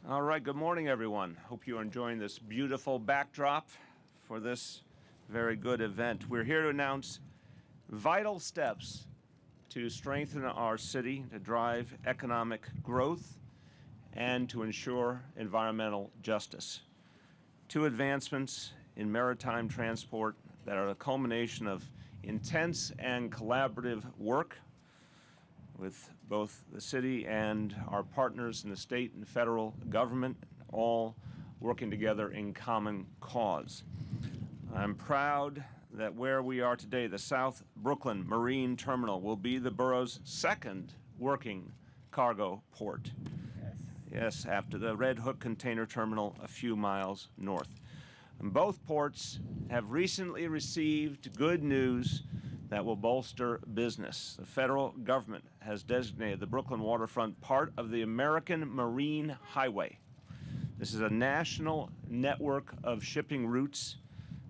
All right, good morning, everyone. Hope you are enjoying this beautiful backdrop for this very good event. We're here to announce vital steps to strengthen our city, to drive economic growth, and to ensure environmental justice. Two advancements in maritime transport that are a culmination of intense and collaborative work with both the city and our partners in the state and federal government, all working together in common cause. I'm proud that where we are today, the South Brooklyn Marine Terminal, will be the borough's second working cargo port. Yes, after the Red Hook Container Terminal a few miles north. And both ports have recently received good news that will bolster business. The federal government has designated the Brooklyn Waterfront part of the American Marine Highway. This is a national network of shipping routes,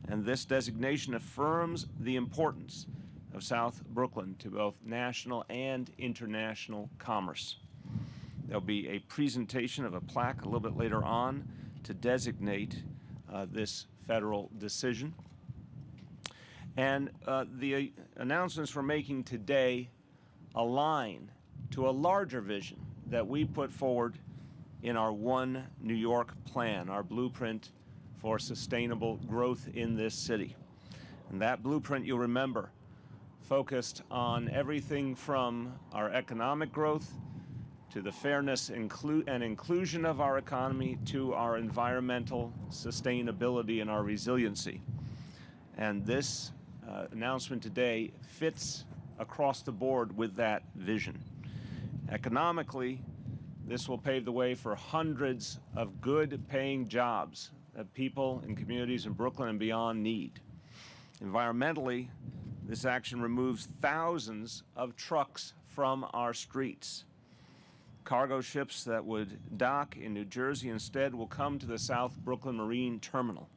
and this designation affirms the importance of South Brooklyn to both national and international commerce. There'll be a presentation of a plaque a little bit later on to designate this federal decision. And the announcements we're making today align to a larger vision that we put forward in our One New York plan, our blueprint for sustainable growth in this city. And that blueprint, you'll remember, focused on everything from our economic growth to the fairness and inclusion of our economy to our environmental sustainability and our resiliency. And this announcement today fits across the board with that vision. Economically, this will pave the way for hundreds of good-paying jobs that people in communities in Brooklyn and beyond need. Environmentally, this action removes thousands of trucks from our streets. Cargo ships that would dock in New Jersey instead will come to the South Brooklyn Marine Terminal.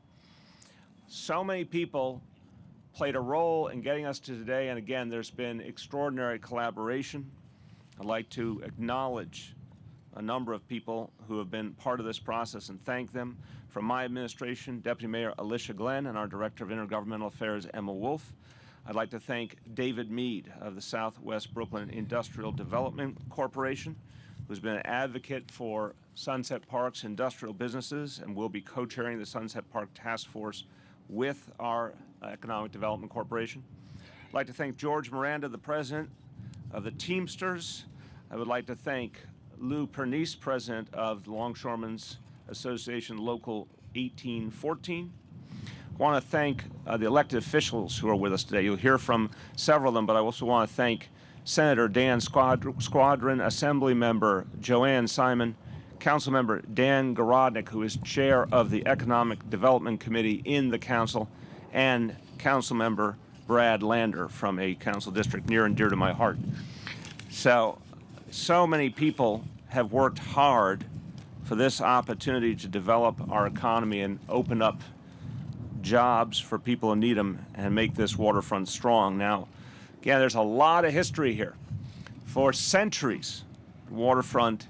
So many people played a role in getting us to today, and again, there's been extraordinary collaboration. I'd like to acknowledge a number of people who have been part of this process and thank them. From my administration, Deputy Mayor Alicia Glenn and our Director of Intergovernmental Affairs, Emma Wolf. I'd like to thank David Mead of the Southwest Brooklyn Industrial Development Corporation, who's been an advocate for Sunset Park's industrial businesses and will be co-chairing the Sunset Park Task Force with our Economic Development Corporation. I'd like to thank George Miranda, the president of the Teamsters. I would like to thank Lou Pernice, president of the Longshoremen's Association Local 1814. I want to thank the elected officials who are with us today. You'll hear from several of them, but I also want to thank Senator Dan Squadron, Assembly Member Joanne Simon, Councilmember Dan Garodnick, who is chair of the Economic Development Committee in the council, and Councilmember Brad Lander from a council district near and dear to my heart. So many people have worked hard for this opportunity to develop our economy and open up jobs for people in Needham and make this waterfront strong. Now, again, there's a lot of history here. For centuries, the waterfront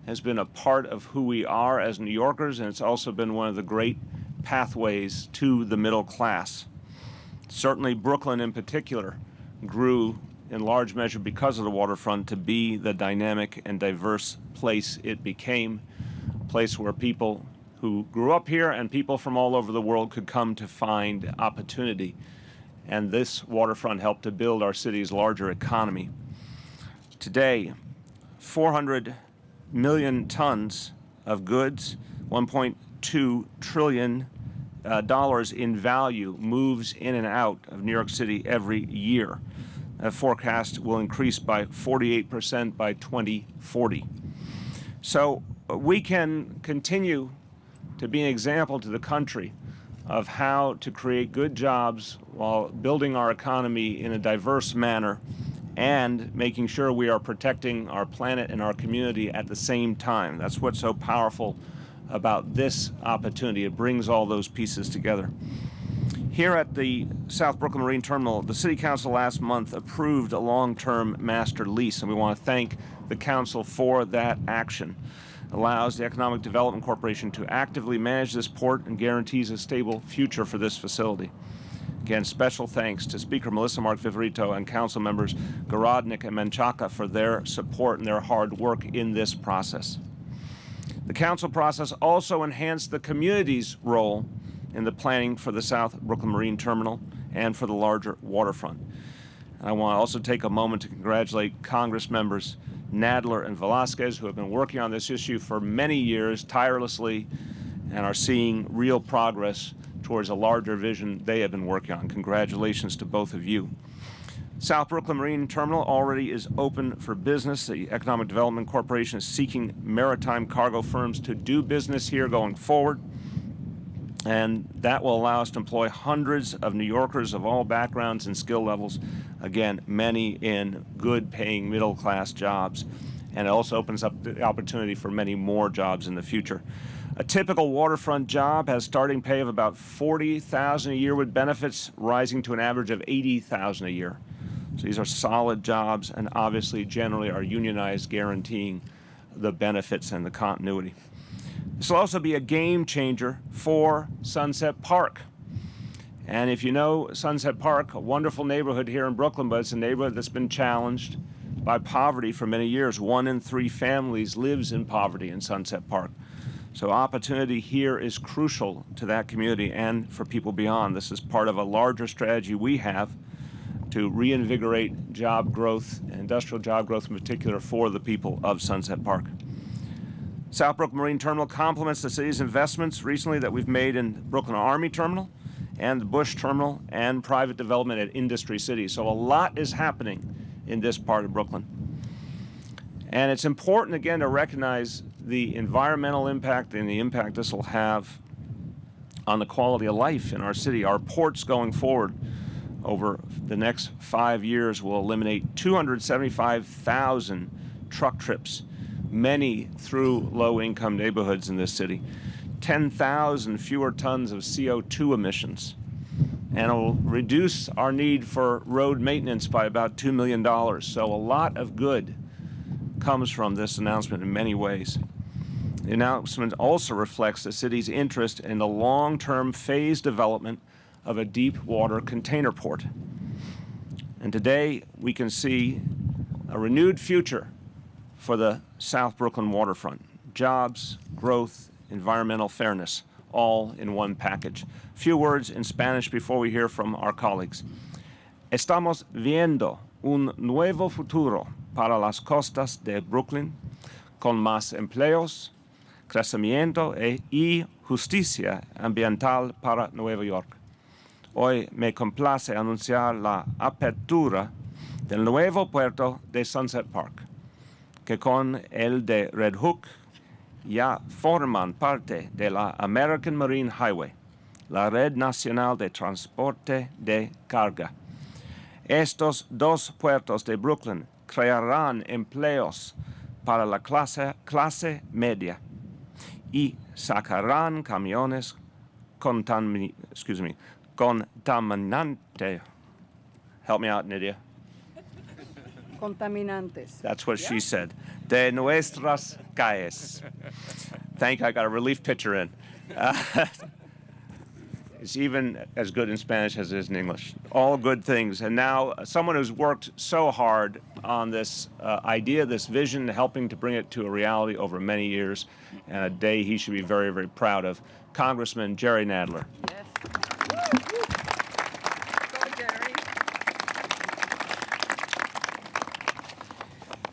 has been a part of who we are as New Yorkers, and it's also been one of the great pathways to the middle class. Certainly Brooklyn in particular grew in large measure because of the waterfront to be the dynamic and diverse place it became, a place where people who grew up here and people from all over the world could come to find opportunity. And this waterfront helped to build our city's larger economy. Today, 400 million tons of goods, $1.2 trillion in value moves in and out of New York City every year. That forecast will increase by 48% by 2040. So we can continue to be an example to the country of how to create good jobs while building our economy in a diverse manner and making sure we are protecting our planet and our community at the same time. That's what's so powerful about this opportunity. It brings all those pieces together. Here at the South Brooklyn Marine Terminal, the City Council last month approved a long-term master lease, and we want to thank the Council for that action. allows the Economic Development Corporation to actively manage this port and guarantees a stable future for this facility. Again, special thanks to Speaker Melissa Mark Viverito and Council members Garodnik and Menchaca for their support and their hard work in this process. The Council process also enhanced the community's role in the planning for the South Brooklyn Marine Terminal and for the larger waterfront. I want to also take a moment to congratulate Congress members Nadler and Velasquez, who have been working on this issue for many years tirelessly and are seeing real progress towards a larger vision they have been working on. Congratulations to both of you. South Brooklyn Marine Terminal already is open for business. The Economic Development Corporation is seeking maritime cargo firms to do business here going forward. And that will allow us to employ hundreds of New Yorkers of all backgrounds and skill levels. Again, many in good-paying middle-class jobs. And it also opens up the opportunity for many more jobs in the future. A typical waterfront job has starting pay of about $40,000 a year with benefits rising to an average of $80,000 a year. So these are solid jobs and obviously generally are unionized, guaranteeing the benefits and the continuity. This will also be a game changer for Sunset Park. And if you know Sunset Park, a wonderful neighborhood here in Brooklyn, but it's a neighborhood that's been challenged by poverty for many years. 1 in 3 families lives in poverty in Sunset Park. So opportunity here is crucial to that community and for people beyond. This is part of a larger strategy we have to reinvigorate job growth, industrial job growth in particular, for the people of Sunset Park. South Brooklyn Marine Terminal complements the city's investments recently that we've made in Brooklyn Army Terminal and the Bush Terminal and private development at Industry City. So a lot is happening in this part of Brooklyn. And it's important, again, to recognize the environmental impact and the impact this will have on the quality of life in our city. Our ports going forward over the next 5 years will eliminate 275,000 truck trips, many through low-income neighborhoods in this city, 10,000 fewer tons of CO2 emissions, and it will reduce our need for road maintenance by about $2 million. So a lot of good comes from this announcement in many ways. The announcement also reflects the city's interest in the long-term phased development of a deep water container port. And today we can see a renewed future for the South Brooklyn waterfront. Jobs, growth, environmental fairness, all in one package. A few words in Spanish before we hear from our colleagues. Estamos viendo un nuevo futuro para las costas de Brooklyn, con más empleos, crecimiento y justicia ambiental para Nueva York. Hoy me complace anunciar la apertura del nuevo puerto de Sunset Park, que con el de Red Hook ya forman parte de la American Marine Highway, la red nacional de transporte de carga. Estos dos puertos de Brooklyn crearán empleos para la clase media y sacarán camiones contaminantes. Help me out, Nydia. Contaminantes. That's what she said. De nuestras calles. Thank you, I got a relief pitcher in. It's even as good in Spanish as it is in English. All good things. And now someone who's worked so hard on this idea, this vision, helping to bring it to a reality over many years, and a day he should be very, very proud of, Congressman Jerry Nadler. Yes. Go, Jerry.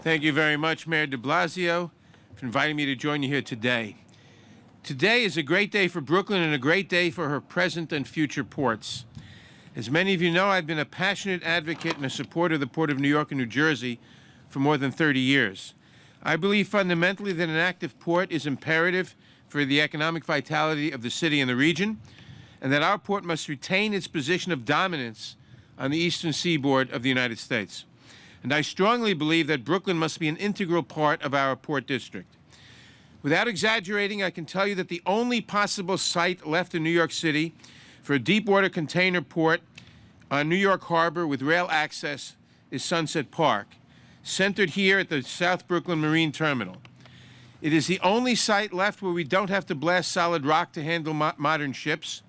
Thank you very much, Mayor de Blasio, for inviting me to join you here today. Today is a great day for Brooklyn and a great day for her present and future ports. As many of you know, I've been a passionate advocate and a supporter of the Port of New York and New Jersey for more than 30 years. I believe fundamentally that an active port is imperative for the economic vitality of the city and the region, and that our port must retain its position of dominance on the eastern seaboard of the United States. And I strongly believe that Brooklyn must be an integral part of our port district. Without exaggerating, I can tell you that the only possible site left in New York City for a deep-water container port on New York Harbor with rail access is Sunset Park, centered here at the South Brooklyn Marine Terminal. It is the only site left where we don't have to blast solid rock to handle modern ships,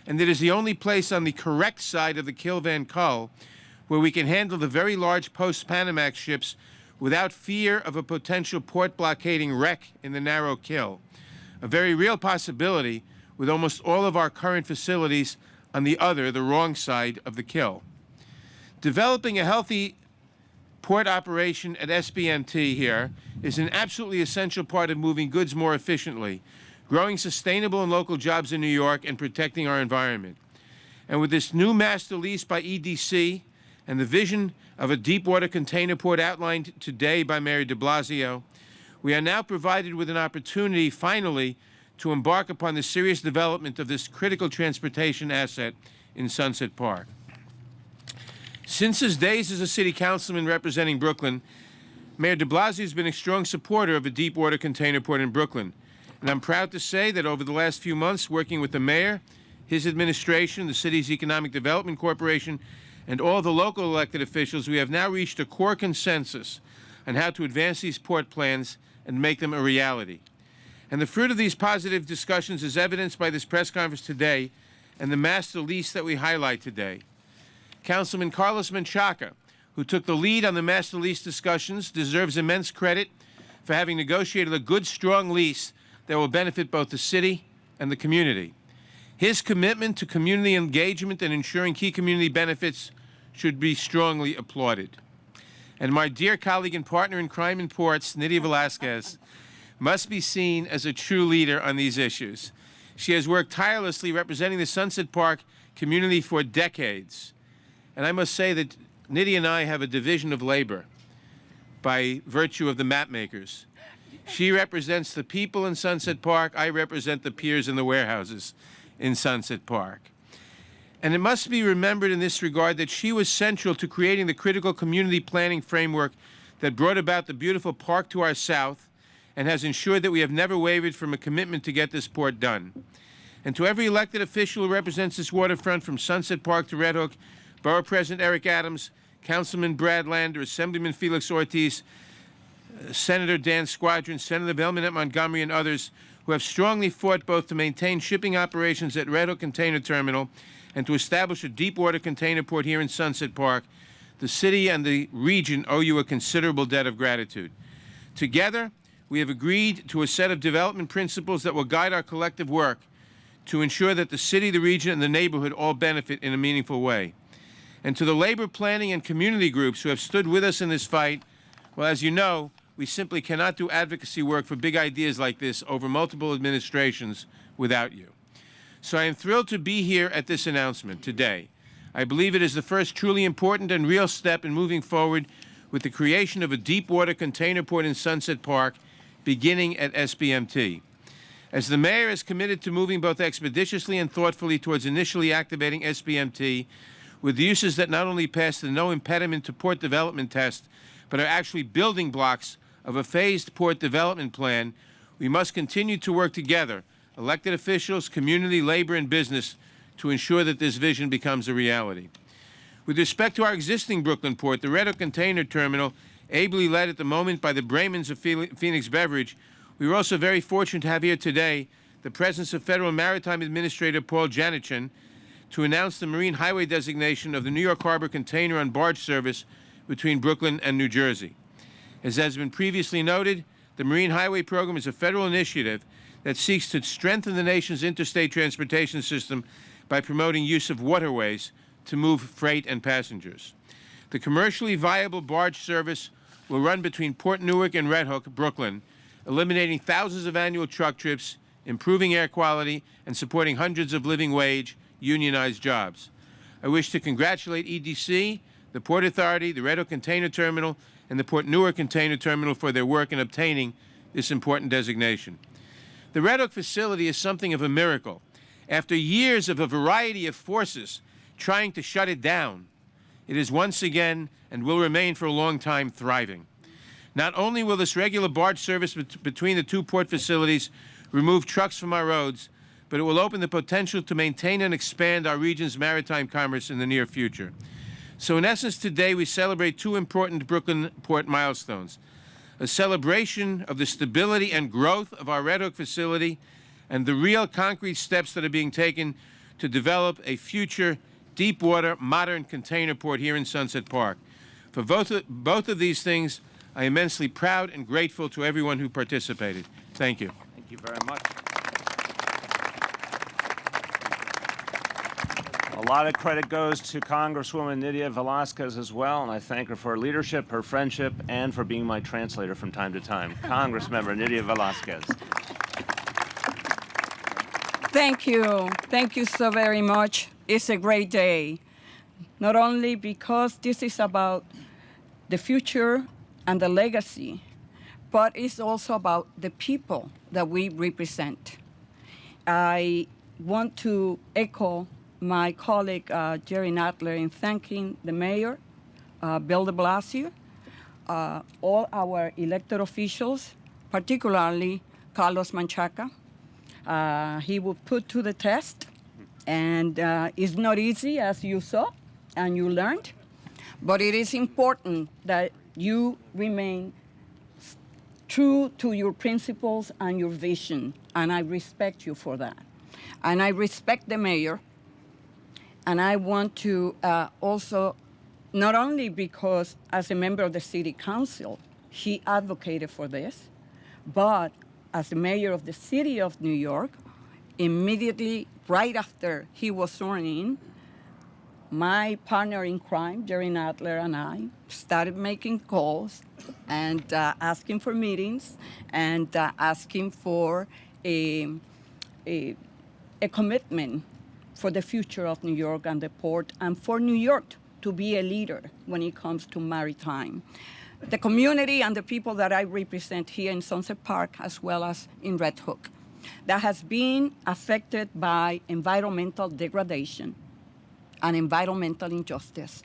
and it is the only place on the correct side of the Kill Van Kull where we can handle the very large post-Panamax ships without fear of a potential port blockading wreck in the narrow Kill, a very real possibility with almost all of our current facilities on the wrong side of the Kill. Developing a healthy port operation at SBMT here is an absolutely essential part of moving goods more efficiently, growing sustainable and local jobs in New York, and protecting our environment. And with this new master lease by EDC and the vision of a deep-water container port outlined today by Mayor de Blasio, we are now provided with an opportunity, finally, to embark upon the serious development of this critical transportation asset in Sunset Park. Since his days as a city councilman representing Brooklyn, Mayor de Blasio has been a strong supporter of a deep-water container port in Brooklyn. And I'm proud to say that over the last few months, working with the mayor, his administration, the city's Economic Development Corporation, and all the local elected officials, we have now reached a core consensus on how to advance these port plans and make them a reality. And the fruit of these positive discussions is evidenced by this press conference today and the master lease that we highlight today. Councilman Carlos Menchaca, who took the lead on the master lease discussions, deserves immense credit for having negotiated a good, strong lease that will benefit both the city and the community. His commitment to community engagement and ensuring key community benefits should be strongly applauded. And my dear colleague and partner in crime in ports, Nydia Velasquez, must be seen as a true leader on these issues. She has worked tirelessly representing the Sunset Park community for decades. And I must say that Nydia and I have a division of labor by virtue of the map makers. She represents the people in Sunset Park. I represent the piers and the warehouses in Sunset Park. And it must be remembered in this regard that she was central to creating the critical community planning framework that brought about the beautiful park to our south and has ensured that we have never wavered from a commitment to get this port done. And to every elected official who represents this waterfront, from Sunset Park to Red Hook, Borough President Eric Adams, Councilman Brad Lander, Assemblyman Felix Ortiz, Senator Dan Squadron, Senator Belman Montgomery, and others who have strongly fought both to maintain shipping operations at Red Hook Container Terminal and to establish a deep-water container port here in Sunset Park, the city and the region owe you a considerable debt of gratitude. Together, we have agreed to a set of development principles that will guide our collective work to ensure that the city, the region, and the neighborhood all benefit in a meaningful way. And to the labor planning and community groups who have stood with us in this fight, well, as you know, we simply cannot do advocacy work for big ideas like this over multiple administrations without you. So I am thrilled to be here at this announcement today. I believe it is the first truly important and real step in moving forward with the creation of a deep-water container port in Sunset Park, beginning at SBMT. As the mayor is committed to moving both expeditiously and thoughtfully towards initially activating SBMT with uses that not only pass the no impediment to port development test, but are actually building blocks of a phased port development plan, we must continue to work together, elected officials, community, labor, and business, to ensure that this vision becomes a reality. With respect to our existing Brooklyn port, the Red Hook Container Terminal, ably led at the moment by the Brahmins of Phoenix Beverage, we were also very fortunate to have here today the presence of Federal Maritime Administrator Paul Janichin to announce the Marine Highway designation of the New York Harbor container and barge service between Brooklyn and New Jersey. As has been previously noted, the Marine Highway Program is a federal initiative that seeks to strengthen the nation's interstate transportation system by promoting use of waterways to move freight and passengers. The commercially viable barge service will run between Port Newark and Red Hook, Brooklyn, eliminating thousands of annual truck trips, improving air quality, and supporting hundreds of living wage, unionized jobs. I wish to congratulate EDC, the Port Authority, the Red Hook Container Terminal, and the Port Newark Container Terminal for their work in obtaining this important designation. The Red Hook facility is something of a miracle. After years of a variety of forces trying to shut it down, it is once again, and will remain for a long time, thriving. Not only will this regular barge service between the two port facilities remove trucks from our roads, but it will open the potential to maintain and expand our region's maritime commerce in the near future. So in essence, today we celebrate two important Brooklyn port milestones: a celebration of the stability and growth of our Red Hook facility and the real concrete steps that are being taken to develop a future deep-water, modern container port here in Sunset Park. For both of these things, I am immensely proud and grateful to everyone who participated. Thank you. Thank you very much. A lot of credit goes to Congresswoman Nydia Velázquez as well, and I thank her for her leadership, her friendship, and for being my translator from time to time. Congressmember Nydia Velázquez. Thank you. Thank you so very much. It's a great day, not only because this is about the future and the legacy, but it's also about the people that we represent. I want to echo my colleague Jerry Nadler in thanking the mayor, Bill de Blasio, all our elected officials, particularly Carlos Menchaca. He will put to the test, and it's not easy, as you saw and you learned, but it is important that you remain true to your principles and your vision, and I respect you for that. And I respect the mayor, and I want to also, not only because as a member of the city council, he advocated for this, but as the mayor of the city of New York, immediately right after he was sworn in, my partner in crime, Jerry Nadler, and I started making calls and asking for meetings and asking for a commitment for the future of New York and the port, and for New York to be a leader when it comes to maritime. The community and the people that I represent here in Sunset Park, as well as in Red Hook, that has been affected by environmental degradation and environmental injustice.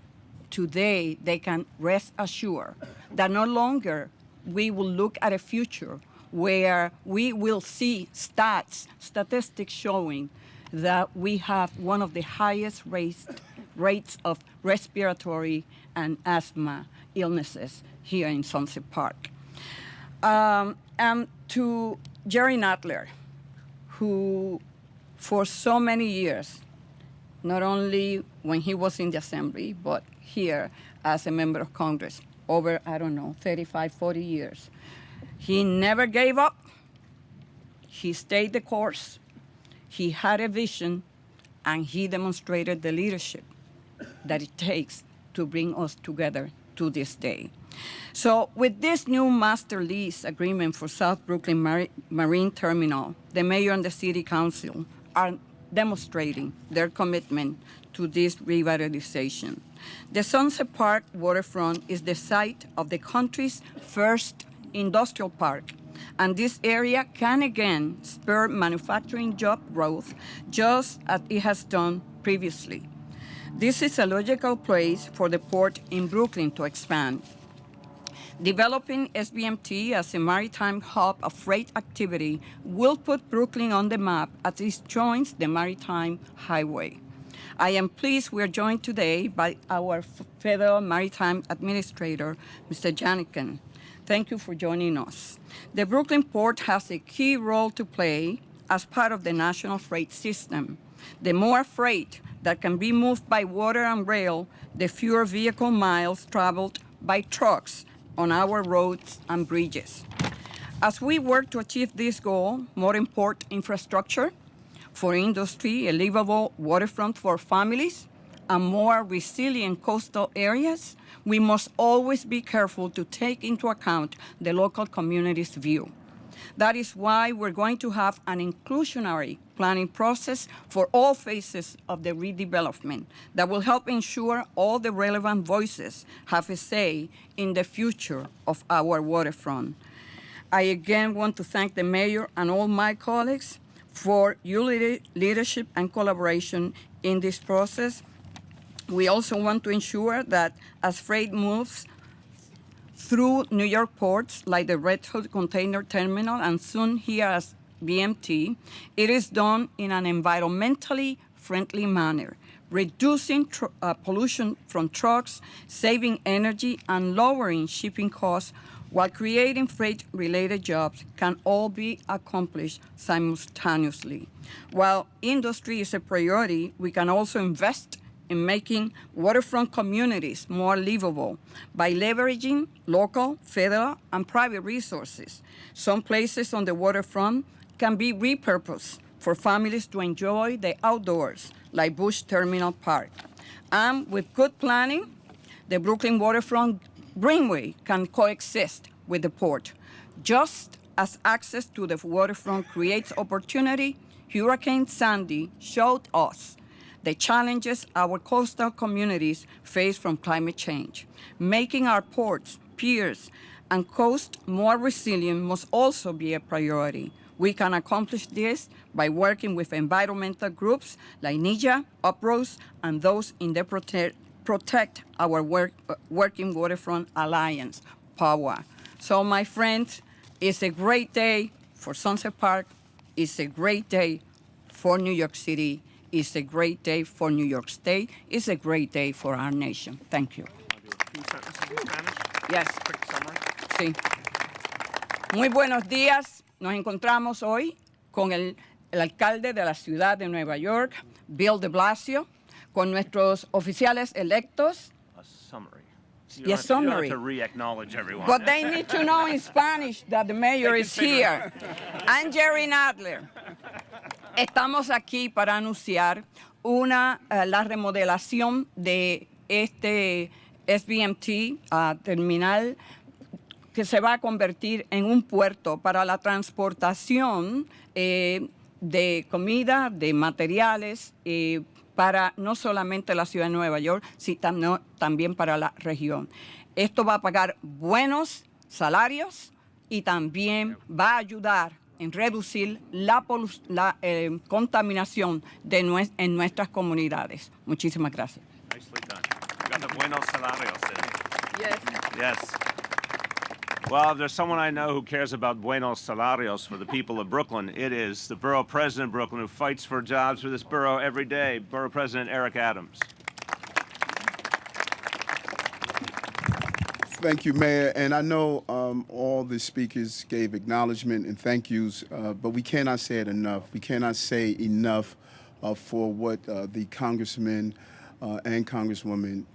Today, they can rest assured that no longer we will look at a future where we will see statistics showing that we have one of the highest rates of respiratory and asthma illnesses here in Sunset Park. And to Jerry Nadler, who for so many years, not only when he was in the Assembly, but here as a member of Congress, over, 35, 40 years, he never gave up. He stayed the course. He had a vision, and he demonstrated the leadership that it takes to bring us together to this day. So with this new master lease agreement for South Brooklyn Marine Terminal, the mayor and the city council are demonstrating their commitment to this revitalization. The Sunset Park waterfront is the site of the country's first industrial park, and this area can again spur manufacturing job growth just as it has done previously. This is a logical place for the port in Brooklyn to expand. Developing SBMT as a maritime hub of freight activity will put Brooklyn on the map as it joins the Maritime Highway. I am pleased we are joined today by our Federal Maritime Administrator, Mr. Janikin. Thank you for joining us. The Brooklyn Port has a key role to play as part of the national freight system. The more freight that can be moved by water and rail, the fewer vehicle miles traveled by trucks on our roads and bridges. As we work to achieve this goal, more port infrastructure for industry, a livable waterfront for families, and more resilient coastal areas, we must always be careful to take into account the local community's view. That is why we're going to have an inclusionary planning process for all phases of the redevelopment that will help ensure all the relevant voices have a say in the future of our waterfront. I again want to thank the mayor and all my colleagues for your leadership and collaboration in this process. We also want to ensure that as freight moves through New York ports like the Red Hook Container Terminal and soon here as BMT, it is done in an environmentally friendly manner, reducing pollution from trucks, saving energy, and lowering shipping costs while creating freight-related jobs can all be accomplished simultaneously. While industry is a priority, we can also invest in making waterfront communities more livable by leveraging local, federal, and private resources. Some places on the waterfront can be repurposed for families to enjoy the outdoors, like Bush Terminal Park. And with good planning, the Brooklyn waterfront greenway can coexist with the port. Just as access to the waterfront creates opportunity, Hurricane Sandy showed us the challenges our coastal communities face from climate change. Making our ports, piers, and coast more resilient must also be a priority. We can accomplish this by working with environmental groups like NIJA, UPROS, and those in the Protect Our Working Waterfront Alliance, POWA. So, my friends, it's a great day for Sunset Park. It's a great day for New York City. It's a great day for New York State. It's a great day for our nation. Thank you. Few sentences in Spanish? Yes. Quick summary. Sí. Muy buenos días. Nos encontramos hoy con el alcalde de la ciudad de Nueva York, Bill de Blasio, con nuestros oficiales electos. A summary. Yes, You summary. don't have to re-acknowledge everyone. But they need to know in Spanish that the mayor is here. I'm Jerry Nadler. Estamos aquí para anunciar la remodelación de este SBMT terminal que se va a convertir en un puerto para la transportación de comida, de materiales, para no solamente la ciudad de Nueva York, sino también para la región. Esto va a pagar buenos salarios y también va a ayudar en reducir la contaminación en nuestras comunidades. Muchísimas gracias. Nicely done. You got the buenos salarios in. Yes. Yes. Well, if there's someone I know who cares about buenos salarios for the people of Brooklyn, it is the borough president of Brooklyn who fights for jobs for this borough every day, Borough President Eric Adams. Thank you, Mayor. And I know all the speakers gave acknowledgement and thank yous, but we cannot say it enough. We cannot say enough for what the congressmen and congresswomen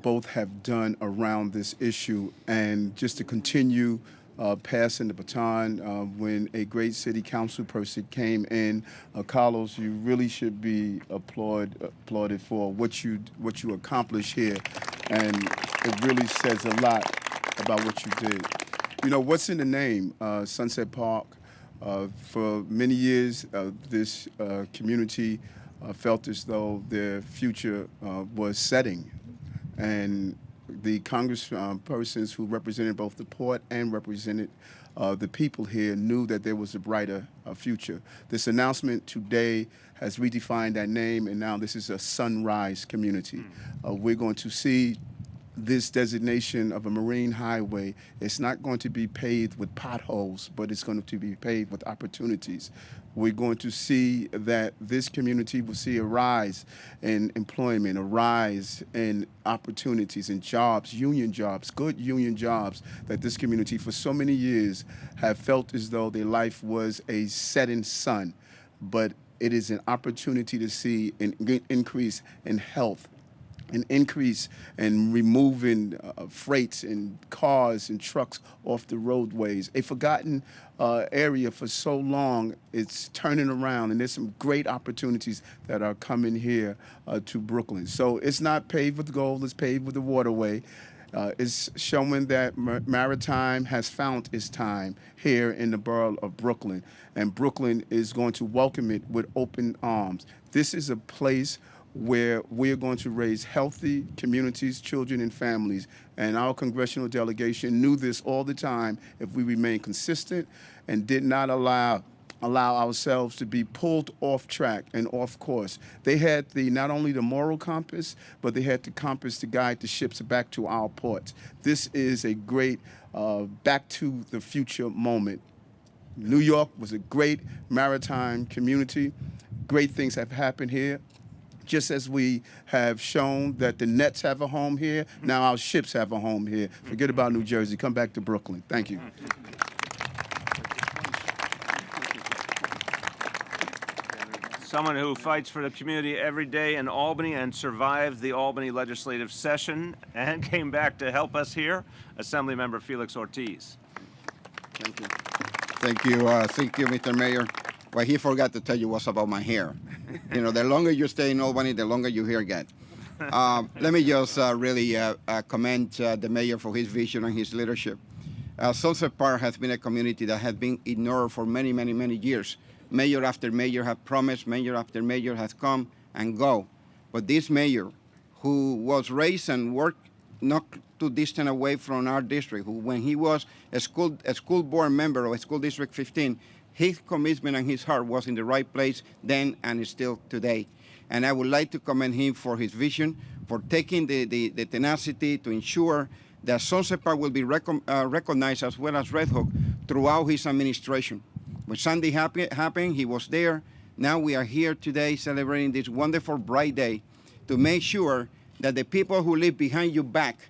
both have done around this issue. And just to continue passing the baton, when a great city council person came in, Carlos, you really should be applauded for what you accomplished here. And it really says a lot about what you did. You know, what's in the name? Sunset Park. For many years, this community felt as though their future was setting. And the congresspersons who represented both the port and represented the people here knew that there was a brighter future. This announcement today has redefined that name, and now this is a sunrise community. We're going to see this designation of a marine highway. It's not going to be paved with potholes, but it's going to be paved with opportunities. We're going to see that this community will see a rise in employment, a rise in opportunities and jobs, union jobs, good union jobs, that this community for so many years have felt as though their life was a setting sun. But it is an opportunity to see an increase in health, an increase in removing freights and cars and trucks off the roadways. A forgotten area for so long, it's turning around, and there's some great opportunities that are coming here to Brooklyn. So it's not paved with gold, it's paved with the waterway. It's showing that Maritime has found its time here in the borough of Brooklyn, and Brooklyn is going to welcome it with open arms. This is a place where we're going to raise healthy communities, children, and families. And our congressional delegation knew this all the time if we remain consistent and did not allow ourselves to be pulled off track and off course. They had not only the moral compass, but they had the compass to guide the ships back to our ports. This is a great back to the future moment. New York was a great maritime community. Great things have happened here. just as we have shown that the Nets have a home here, now our ships have a home here. Forget about New Jersey. Come back to Brooklyn. Thank you. Someone who fights for the community every day in Albany and survived the Albany legislative session and came back to help us here, Assemblymember Felix Ortiz. Thank you. Thank you, Mr. Mayor. What he forgot to tell you was about my hair. You know, the longer you stay in Albany, the longer your hair get. Let me just really commend the mayor for his vision and his leadership. Sunset Park has been a community that has been ignored for many, many, many years. Mayor after mayor have promised, mayor after mayor has come and go. But this mayor, who was raised and worked not too distant away from our district, who when he was a school board member of School District 15, his commitment and his heart was in the right place then and is still today. And I would like to commend him for his vision, for taking the tenacity to ensure that Sunset Park will be recognized as well as Red Hook throughout his administration. When Sunday happened, he was there. Now we are here today celebrating this wonderful bright day to make sure that the people who live behind your back,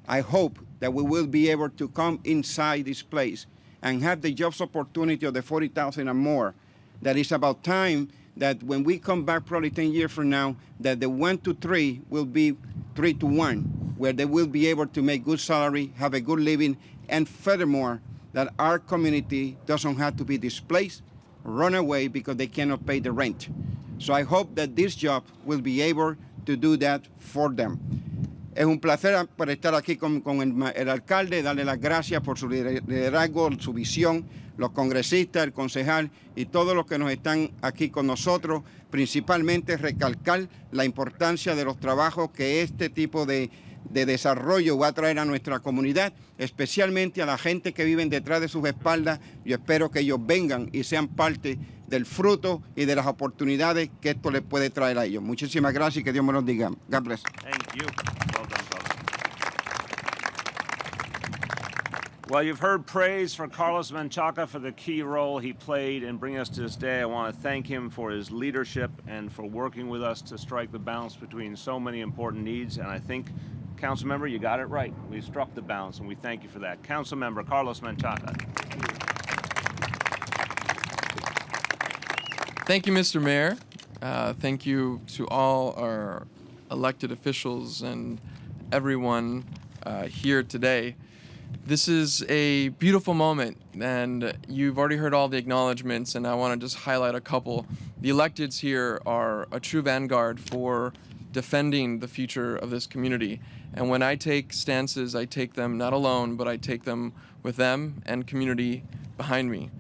I hope that we will be able to come inside this place and have the jobs opportunity of the 40,000 and more. That it's about time that when we come back probably 10 years from now, that the 1 to 3 will be 3 to 1, where they will be able to make good salary, have a good living, and furthermore, that our community doesn't have to be displaced, run away because they cannot pay the rent. So I hope that this job will be able to do that for them. Es un placer por estar aquí con el alcalde, darle las gracias por su liderazgo, su visión, los congresistas, el concejal y todos los que nos están aquí con nosotros, principalmente recalcar la importancia de los trabajos que este tipo de desarrollo va a traer a nuestra comunidad, especialmente a la gente que vive detrás de sus espaldas. Yo espero que ellos vengan y sean parte del fruto y de las oportunidades que esto les puede traer a ellos. Muchísimas gracias y que Dios me los diga. God bless. Thank you. Well done, brother. Well, you've heard praise for Carlos Menchaca for the key role he played in bringing us to this day. I want to thank him for his leadership and for working with us to strike the balance between so many important needs. And I think, Councilmember, you got it right. We struck the balance, and we thank you for that. Councilmember Carlos Menchaca. Thank you, Mr. Mayor. Thank you to all our elected officials and everyone here today. This is a beautiful moment, and you've already heard all the acknowledgments, and I want to just highlight a couple. The electeds here are a true vanguard for defending the future of this community. And when I take stances, I take them not alone, but I take them with them and community behind me.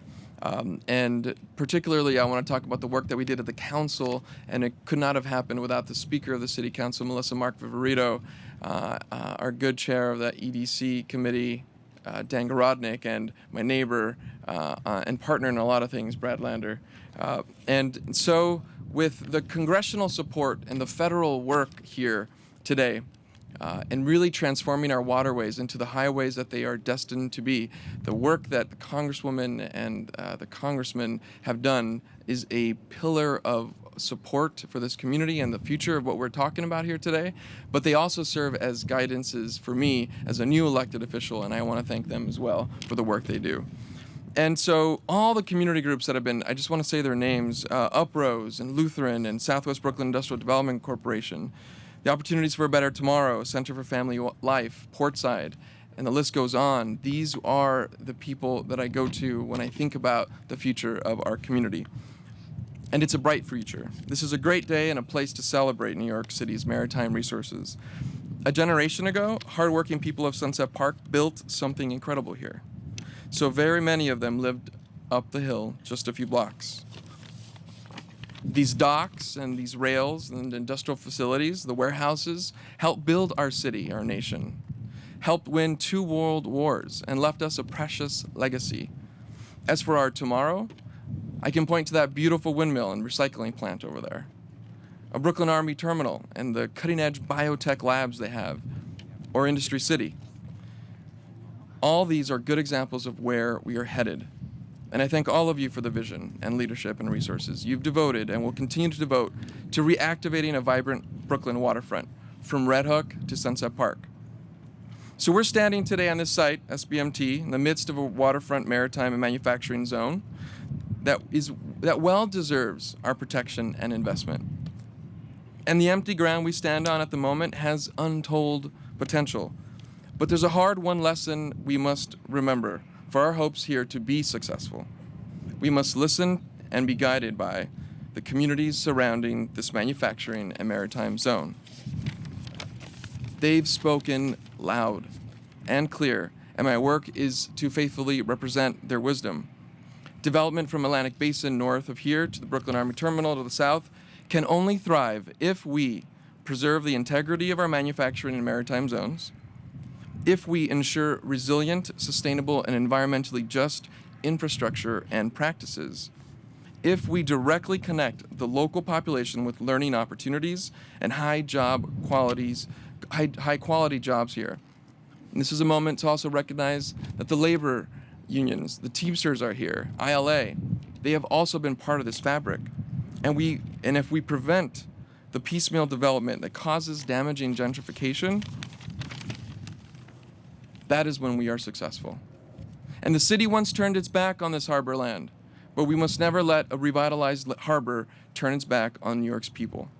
And particularly, I want to talk about the work that we did at the council, and it could not have happened without the Speaker of the City Council, Melissa Mark Viverito, our good chair of the EDC committee, Dan Garodnick, and my neighbor and partner in a lot of things, Brad Lander. And so with the congressional support and the federal work here today, and really transforming our waterways into the highways that they are destined to be, the work that the Congresswoman and the Congressman have done is a pillar of support for this community and the future of what we're talking about here today, but they also serve as guidances for me as a new elected official, and I want to thank them as well for the work they do. And so all the community groups that have been, I just want to say their names, Uprose and Lutheran and Southwest Brooklyn Industrial Development Corporation, the Opportunities for a Better Tomorrow, Center for Family Life, Portside, and the list goes on. These are the people that I go to when I think about the future of our community. And it's a bright future. This is a great day and a place to celebrate New York City's maritime resources. A generation ago, hardworking people of Sunset Park built something incredible here. So very many of them lived up the hill just a few blocks. These docks and these rails and industrial facilities, the warehouses, helped build our city, our nation, helped win 2 world wars, and left us a precious legacy. As for our tomorrow, I can point to that beautiful windmill and recycling plant over there, a Brooklyn Army terminal and the cutting-edge biotech labs they have, or Industry City. All these are good examples of where we are headed. And I thank all of you for the vision and leadership and resources you've devoted and will continue to devote to reactivating a vibrant Brooklyn waterfront from Red Hook to Sunset Park. So we're standing today on this site, SBMT, in the midst of a waterfront maritime and manufacturing zone that well deserves our protection and investment. And the empty ground we stand on at the moment has untold potential. But there's a hard-won lesson we must remember for our hopes here to be successful. We must listen and be guided by the communities surrounding this manufacturing and maritime zone. They've spoken loud and clear, and my work is to faithfully represent their wisdom. Development from Atlantic Basin north of here to the Brooklyn Army Terminal to the south can only thrive if we preserve the integrity of our manufacturing and maritime zones, if we ensure resilient, sustainable, and environmentally just infrastructure and practices, if we directly connect the local population with learning opportunities and high quality jobs here. And this is a moment to also recognize that the labor unions, the Teamsters are here, ILA, they have also been part of this fabric. And if we prevent the piecemeal development that causes damaging gentrification, that is when we are successful. And the city once turned its back on this harbor land, but we must never let a revitalized harbor turn its back on New York's people.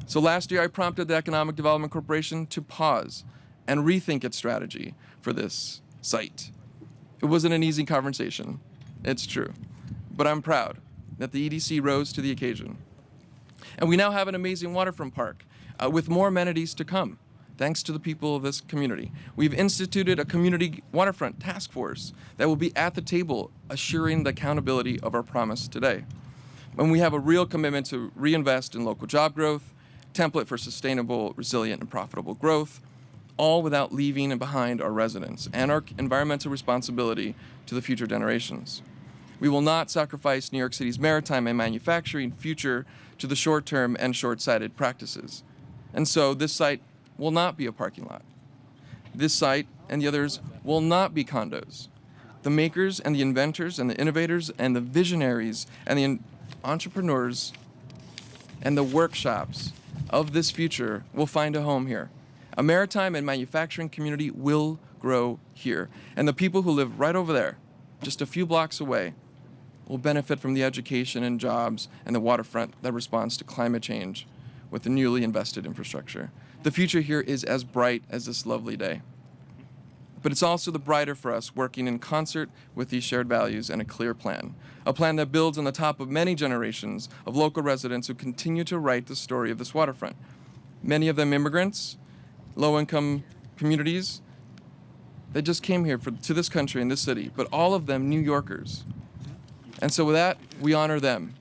So last year I prompted the Economic Development Corporation to pause and rethink its strategy for this site. It wasn't an easy conversation, it's true, but I'm proud that the EDC rose to the occasion. And we now have an amazing waterfront park with more amenities to come, thanks to the people of this community. We've instituted a community waterfront task force that will be at the table assuring the accountability of our promise today. And we have a real commitment to reinvest in local job growth, template for sustainable, resilient, and profitable growth, all without leaving behind our residents and our environmental responsibility to the future generations. We will not sacrifice New York City's maritime and manufacturing future to the short-term and short-sighted practices. And so this site will not be a parking lot. This site and the others will not be condos. The makers and the inventors and the innovators and the visionaries and the entrepreneurs and the workshops of this future will find a home here. A maritime and manufacturing community will grow here. And the people who live right over there, just a few blocks away, will benefit from the education and jobs and the waterfront that responds to climate change with the newly invested infrastructure. The future here is as bright as this lovely day. But it's also the brighter for us working in concert with these shared values and a clear plan. A plan that builds on the top of many generations of local residents who continue to write the story of this waterfront. Many of them immigrants, low-income communities that just came here to this country and this city, but all of them New Yorkers. And so with that, we honor them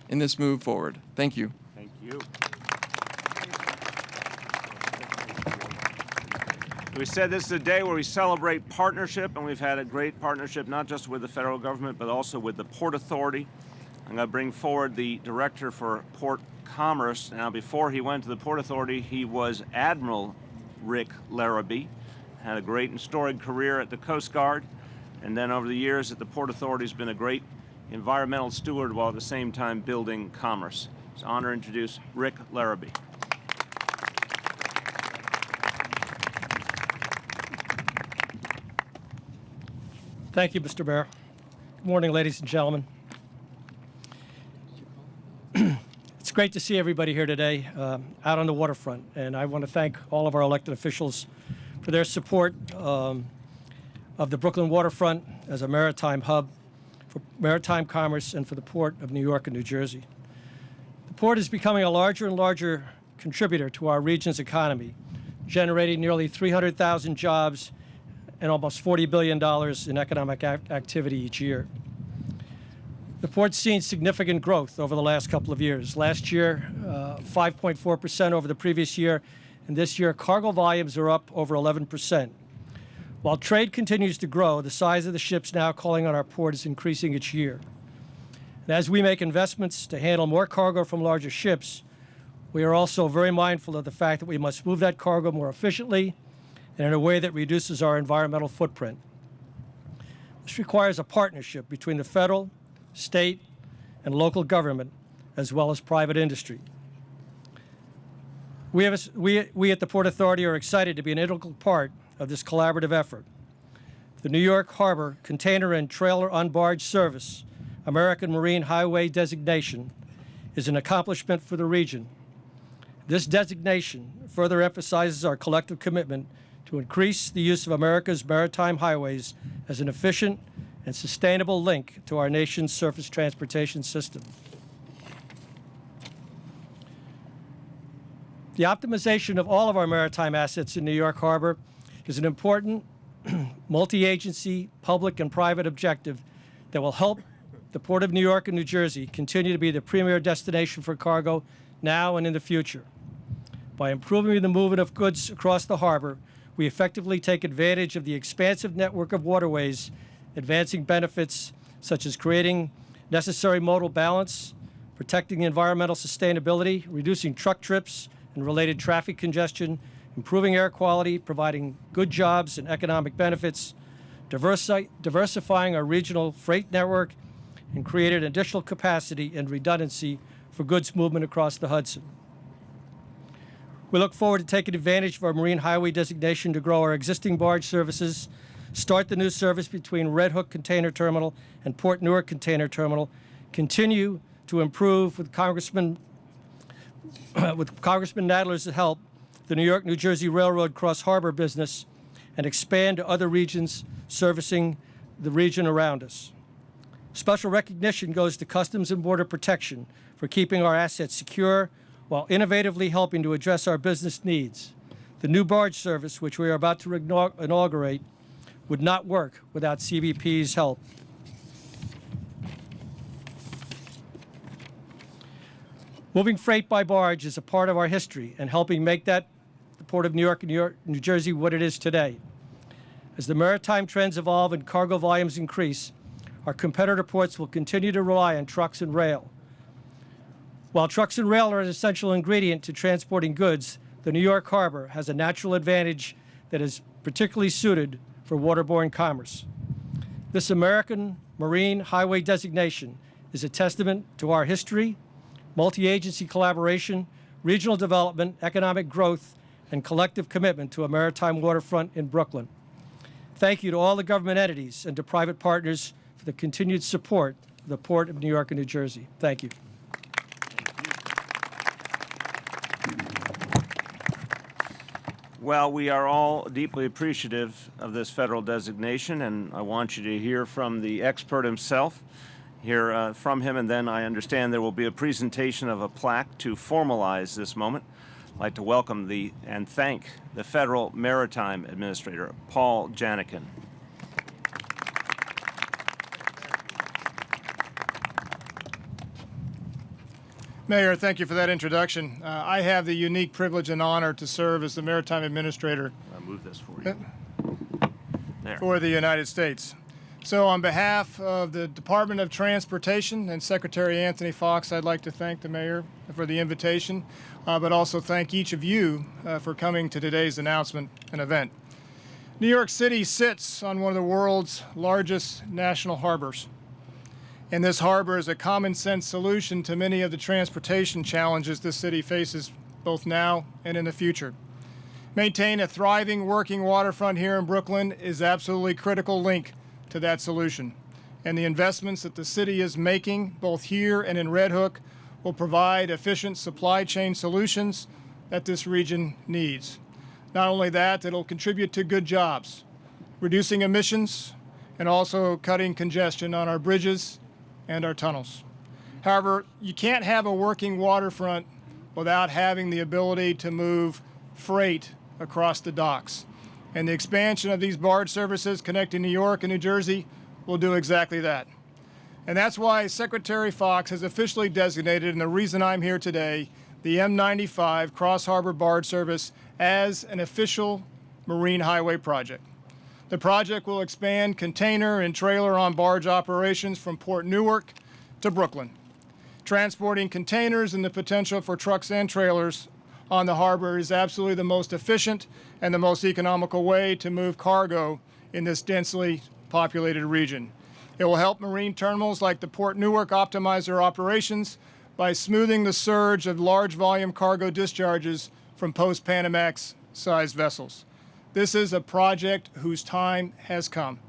in this move forward. Thank you. Thank you. We said this is a day where we celebrate partnership, and we've had a great partnership not just with the federal government, but also with the Port Authority. I'm going to bring forward the Director for Port Commerce. Now, before he went to the Port Authority, he was Admiral Rick Larrabee, had a great and storied career at the Coast Guard, and then over the years at the Port Authority has been a great environmental steward while at the same time building commerce. It's an honor to introduce Rick Larrabee. Thank you, Mr. Mayor. Good morning, ladies and gentlemen. It's great to see everybody here today out on the waterfront, and I want to thank all of our elected officials for their support of the Brooklyn waterfront as a maritime hub for maritime commerce and for the Port of New York and New Jersey. The port is becoming a larger and larger contributor to our region's economy, generating nearly 300,000 jobs and almost $40 billion in economic activity each year. The port's seen significant growth over the last couple of years. Last year, 5.4% over the previous year, and this year, cargo volumes are up over 11%. While trade continues to grow, the size of the ships now calling on our port is increasing each year. And as we make investments to handle more cargo from larger ships, we are also very mindful of the fact that we must move that cargo more efficiently and in a way that reduces our environmental footprint. This requires a partnership between the federal, state, and local government, as well as private industry. We at the Port Authority are excited to be an integral part of this collaborative effort. The New York Harbor Container and Trailer on Barge Service American Marine Highway designation is an accomplishment for the region. This designation further emphasizes our collective commitment to increase the use of America's maritime highways as an efficient and sustainable link to our nation's surface transportation system. The optimization of all of our maritime assets in New York Harbor is an important multi-agency, public and private objective that will help the Port of New York and New Jersey continue to be the premier destination for cargo now and in the future. By improving the movement of goods across the harbor, we effectively take advantage of the expansive network of waterways, advancing benefits such as creating necessary modal balance, protecting environmental sustainability, reducing truck trips and related traffic congestion, improving air quality, providing good jobs and economic benefits, diversifying our regional freight network, and created additional capacity and redundancy for goods movement across the Hudson. We look forward to taking advantage of our Marine Highway designation to grow our existing barge services, start the new service between Red Hook Container Terminal and Port Newark Container Terminal, continue to improve with Congressman Nadler's help the New York-New Jersey Railroad cross-harbor business, and expand to other regions servicing the region around us. Special recognition goes to Customs and Border Protection for keeping our assets secure while innovatively helping to address our business needs. The new barge service, which we are about to inaugurate, would not work without CBP's help. Moving freight by barge is a part of our history and helping make that the Port of New York and New Jersey what it is today. As the maritime trends evolve and cargo volumes increase, our competitor ports will continue to rely on trucks and rail. While trucks and rail are an essential ingredient to transporting goods, the New York Harbor has a natural advantage that is particularly suited for waterborne commerce. This American Marine Highway designation is a testament to our history, multi-agency collaboration, regional development, economic growth, and collective commitment to a maritime waterfront in Brooklyn. Thank you to all the government entities and to private partners for the continued support of the Port of New York and New Jersey. Thank you. Well, we are all deeply appreciative of this federal designation, and I want you to hear from the expert himself, hear from him, and then I understand there will be a presentation of a plaque to formalize this moment. I'd like to welcome and thank the Federal Maritime Administrator, Paul Janikin. Mayor, thank you for that introduction. I have the unique privilege and honor to serve as the Maritime Administrator I'll move this for you. There. for the United States. So on behalf of the Department of Transportation and Secretary Anthony Fox, I'd like to thank the Mayor for the invitation, but also thank each of you for coming to today's announcement and event. New York City sits on one of the world's largest national harbors. And this harbor is a common sense solution to many of the transportation challenges this city faces both now and in the future. Maintain a thriving working waterfront here in Brooklyn is absolutely critical link to that solution. And the investments that the city is making both here and in Red Hook will provide efficient supply chain solutions that this region needs. Not only that, it'll contribute to good jobs, reducing emissions, and also cutting congestion on our bridges and our tunnels. However, you can't have a working waterfront without having the ability to move freight across the docks. And the expansion of these barge services connecting New York and New Jersey will do exactly that. And that's why Secretary Fox has officially designated, and the reason I'm here today, the M95 Cross-Harbor Barge Service as an official Marine Highway project. The project will expand container and trailer on barge operations from Port Newark to Brooklyn. Transporting containers and the potential for trucks and trailers on the harbor is absolutely the most efficient and the most economical way to move cargo in this densely populated region. It will help marine terminals like the Port Newark optimize their operations by smoothing the surge of large volume cargo discharges from post-Panamax-sized vessels. This is a project whose time has come,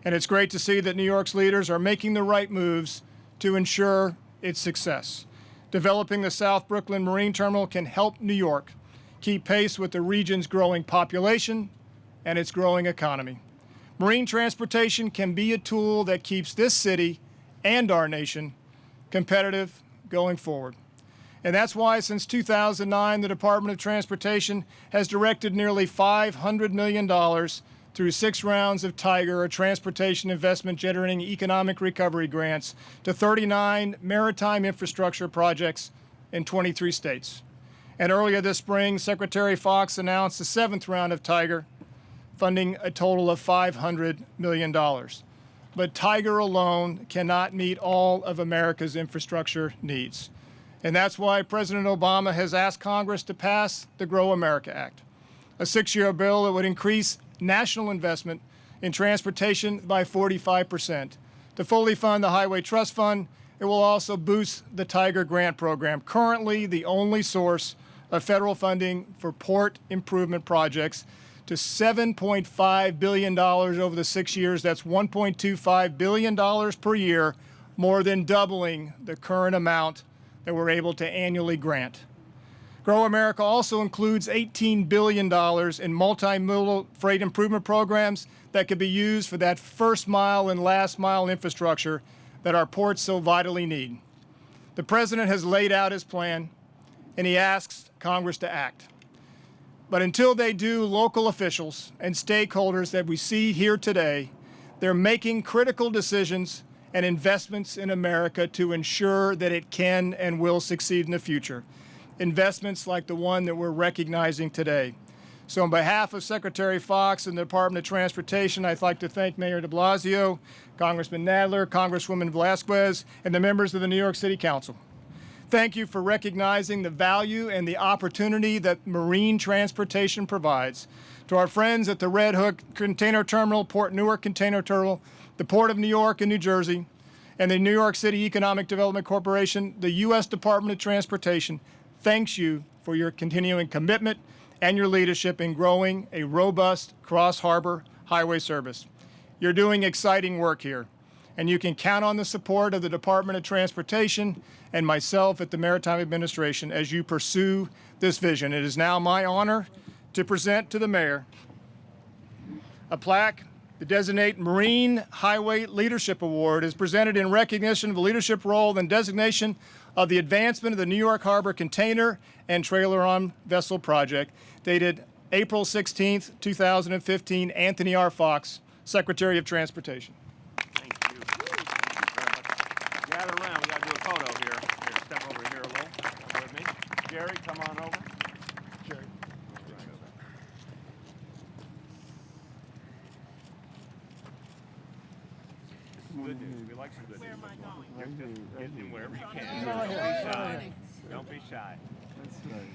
and it's great to see that New York's leaders are making the right moves to ensure its success. Developing the South Brooklyn Marine Terminal can help New York keep pace with the region's growing population and its growing economy. Marine transportation can be a tool that keeps this city and our nation competitive going forward. And that's why since 2009, the Department of Transportation has directed nearly $500 million through 6 rounds of Tiger, or Transportation Investment Generating Economic Recovery grants, to 39 maritime infrastructure projects in 23 states. And earlier this spring, Secretary Fox announced the 7th round of Tiger, funding a total of $500 million. But Tiger alone cannot meet all of America's infrastructure needs. And that's why President Obama has asked Congress to pass the Grow America Act, a 6-year bill that would increase national investment in transportation by 45%. To fully fund the Highway Trust Fund, it will also boost the Tiger Grant Program, currently the only source of federal funding for port improvement projects, to $7.5 billion over the 6 years. That's $1.25 billion per year, more than doubling the current amount that we're able to annually grant. Grow America also includes $18 billion in multimodal freight improvement programs that could be used for that first mile and last mile infrastructure that our ports so vitally need. The President has laid out his plan, and he asks Congress to act. But until they do, local officials and stakeholders that we see here today, they're making critical decisions and investments in America to ensure that it can and will succeed in the future. Investments like the one that we're recognizing today. So on behalf of Secretary Fox and the Department of Transportation, I'd like to thank Mayor de Blasio, Congressman Nadler, Congresswoman Velasquez, and the members of the New York City Council. Thank you for recognizing the value and the opportunity that marine transportation provides. To our friends at the Red Hook Container Terminal, Port Newark Container Terminal, the Port of New York and New Jersey, and the New York City Economic Development Corporation, the U.S. Department of Transportation thanks you for your continuing commitment and your leadership in growing a robust cross-harbor highway service. You're doing exciting work here, and you can count on the support of the Department of Transportation and myself at the Maritime Administration as you pursue this vision. It is now my honor to present to the Mayor a plaque. The Designate Marine Highway Leadership Award is presented in recognition of the leadership role and designation of the advancement of the New York Harbor Container and Trailer-on Vessel Project, dated April 16th, 2015, Anthony R. Fox, Secretary of Transportation. Thank you. Very much. Gather around. We got to do a photo here. Here, step over here a little with me. Jerry, come on over. Jerry. Good news. We like some good news. Where am I going? You're just getting him wherever you can. Don't be shy. Don't be shy. That's right.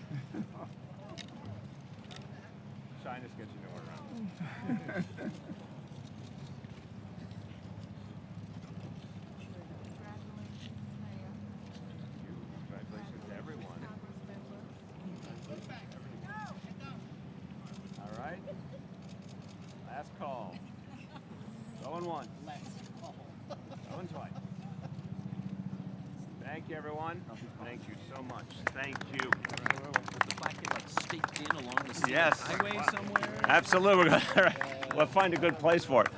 Shyness gets you nowhere around. Congratulations to everyone. All right. Last call. Going once. Going twice. Thank you, everyone. Thank you so much. Thank you. Was the plaque like staked in along the city Yes. highway somewhere? Absolutely. We'll find a good place for it.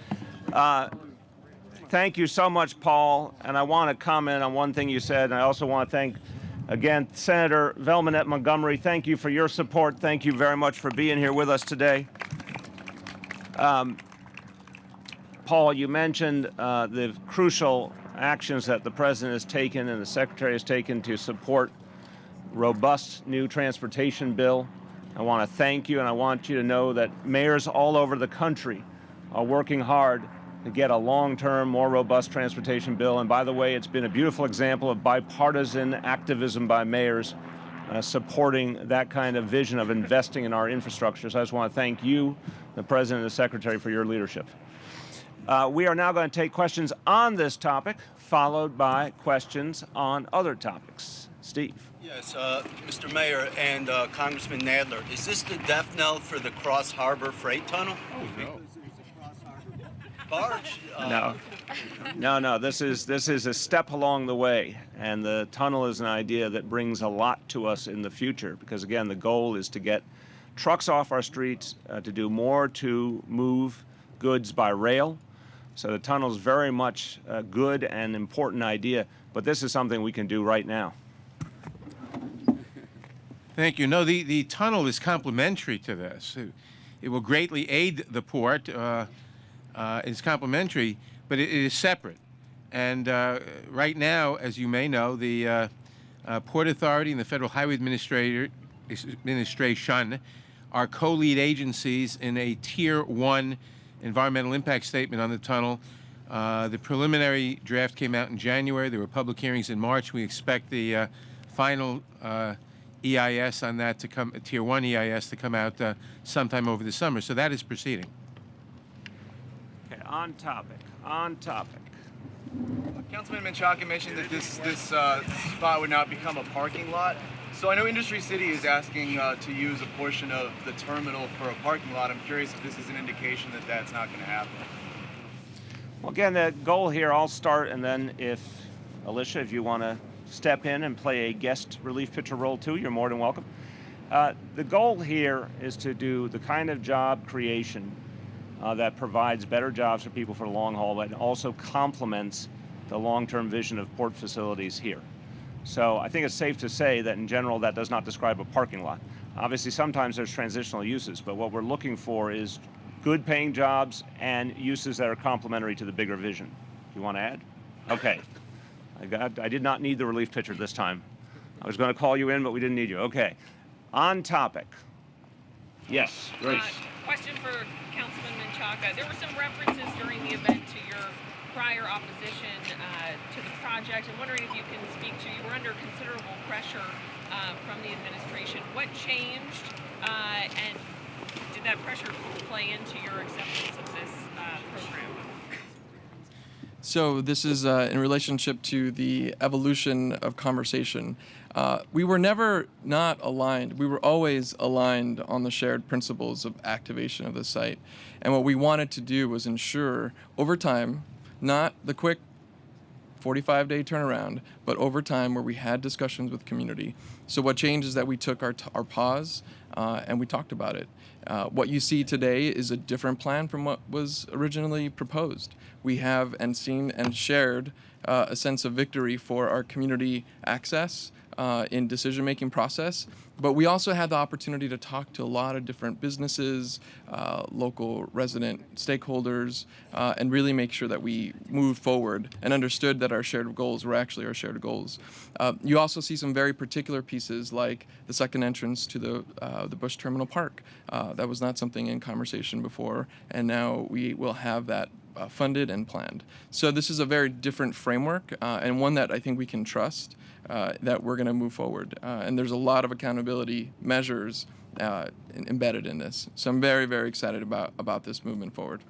Thank you so much, Paul. And I want to comment on one thing you said. And I also want to thank, again, Senator Velmanette Montgomery. Thank you for your support. Thank you very much for being here with us today. Paul, you mentioned the crucial actions that the President has taken and the Secretary has taken to support robust new transportation bill. I want to thank you, and I want you to know that mayors all over the country are working hard to get a long-term, more robust transportation bill. And by the way, it's been a beautiful example of bipartisan activism by mayors supporting that kind of vision of investing in our infrastructure. So I just want to thank you, the President and the Secretary, for your leadership. We are now going to take questions on this topic, followed by questions on other topics. Steve. Yes, Mr. Mayor and Congressman Nadler, is this the death knell for the Cross Harbor Freight Tunnel? Oh, no. Barge? No. This is a step along the way, and the tunnel is an idea that brings a lot to us in the future. Because again, the goal is to get trucks off our streets, to do more to move goods by rail. So the tunnel is very much a good and important idea, but this is something we can do right now. Thank you. No, the tunnel is complementary to this. It will greatly aid the port. It's complementary, but it is separate. And right now, as you may know, the Port Authority and the Federal Highway Administration are co-lead agencies in a Tier 1 environmental impact statement on the tunnel. The preliminary draft came out in January. There were public hearings in March. We expect the final EIS on that to come, Tier 1 EIS to come out sometime over the summer. So that is proceeding. Okay, on topic. Councilman Menchaca mentioned that this spot would not become a parking lot. So I know Industry City is asking to use a portion of the terminal for a parking lot. I'm curious if this is an indication that that's not going to happen. Well, again, the goal here, I'll start, and then if, Alicia, if you want to step in and play a guest relief pitcher role too, you're more than welcome. The goal here is to do the kind of job creation that provides better jobs for people for the long haul, but also complements the long-term vision of port facilities here. So I think it's safe to say that in general that does not describe a parking lot. Obviously sometimes there's transitional uses, but what we're looking for is good paying jobs and uses that are complementary to the bigger vision. You want to add? Okay. I did not need the relief pitcher this time. I was going to call you in, but we didn't need you. Okay. On topic. Yes, Grace. Question for Councilman Menchaca. There were some references during the event to your prior opposition to the project. I'm wondering if you can speak to, you were under considerable pressure from the administration. What changed, and did that pressure play into your acceptance of this program? So this is in relationship to the evolution of conversation. We were never not aligned. We were always aligned on the shared principles of activation of the site. And what we wanted to do was ensure over time, not the quick 45-day turnaround, but over time where we had discussions with community. So what changed is that we took our pause and we talked about it. What you see today is a different plan from what was originally proposed. We have and seen and shared a sense of victory for our community access in decision-making process, but we also had the opportunity to talk to a lot of different businesses, local resident stakeholders, and really make sure that we moved forward and understood that our shared goals were actually our shared goals. You also see some very particular pieces like the second entrance to the Bush Terminal Park. That was not something in conversation before, and now we will have that funded and planned. So this is a very different framework and one that I think we can trust that we're going to move forward. And there's a lot of accountability measures embedded in this. So I'm very, very excited about this movement forward.